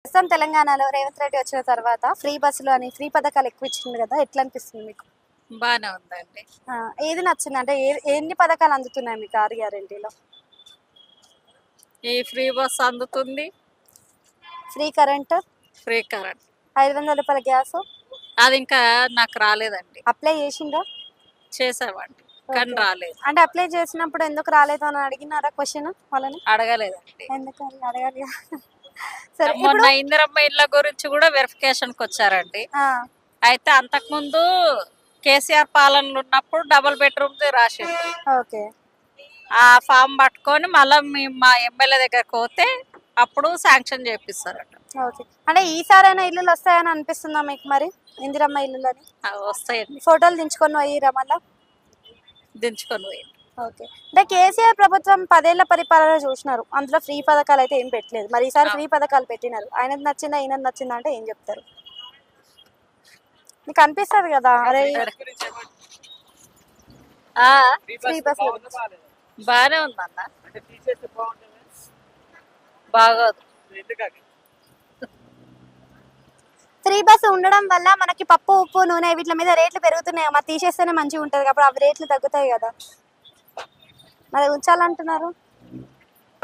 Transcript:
ప్రస్తుతం తెలంగాణలో రేవంత్ రెడ్డి వచ్చిన తర్వాత ఫ్రీ బస్సులు అని ఫ్రీ పథకాలు ఎక్కువ ఇచ్చిండు కదా, ఎట్లా అనిపిస్తుంది మీకు? బానే ఉందండి. ఆ, ఏది నచ్చింది అంటే ఎన్ని పథకాలు అందుతున్నాయి మీకు 6 గ్యారెంటీలో? ఈ ఫ్రీ బస్ అందుతుంది, ఫ్రీ కరెంట్, ఫ్రీ కరెంట్. 500 రూపాయల గ్యాస్ అది ఇంకా నాకు రాలేదండి. అప్లై చేసిండ్రా? చేసామండి కానీ ఓకే. రాలేదు. అంటే అప్లై చేసినప్పుడు ఎందుకు రాలేదు అని అడిగినారా క్వశ్చన్ వాళ్ళని? అడగలేదండి. ఎందుకు అని అడగాలి కదా. సరే మొన్న ఇప్పుడు ఇందిరమ్మ ఇళ్ళ గురించి కూడా వెరిఫికేషన్కి వచ్చారండి. ఆ, అయితే అంతకుముందు కేసీఆర్ పాలనలో ఉన్నప్పుడు డబుల్ బెడ్రూమ్ది రాసింది. ఓకే. ఆ ఫామ్ పట్టుకొని మళ్ళీ మా ఎమ్మెల్యే దగ్గరకు పోతే అప్పుడు శాంక్షన్ చేపిస్తారట. ఓకే. అంటే ఈసారైనా ఇల్లులు వస్తాయని అనిపిస్తుందా మీకు మరి? ఇందిరమ్మ ఇల్లులని అవి వస్తాయండి, ఫోటోలు దించుకొని పోయిరా మళ్ళా? దించుకొని పోయి. ఓకే. అంటే కేసీఆర్ ప్రభుత్వం 10 ఏళ్ల పరిపాలన చూసినారు, అందులో ఫ్రీ పథకాలు అయితే ఏం పెట్టలేదు. మరి ఈసారి ఫ్రీ పథకాలు పెట్టినారు, ఆయనది నచ్చిందా ఈయనది నచ్చిందా అంటే ఏం చెప్తారు? మీకు అనిపిస్తుంది కదా అరే ఫ్రీ బస్ బాగానే ఉందన్న, బాగోదు. ఫ్రీ బస్ ఉండడం వల్ల మనకి పప్పు ఉప్పు నూనె వీటి మీద రేట్లు పెరుగుతున్నాయి, మరి తీసేస్తేనే మంచిగా ఉంటుంది, అప్పుడు అవి రేట్లు తగ్గుతాయి కదా, మరి ఉంచాలంటున్నారు.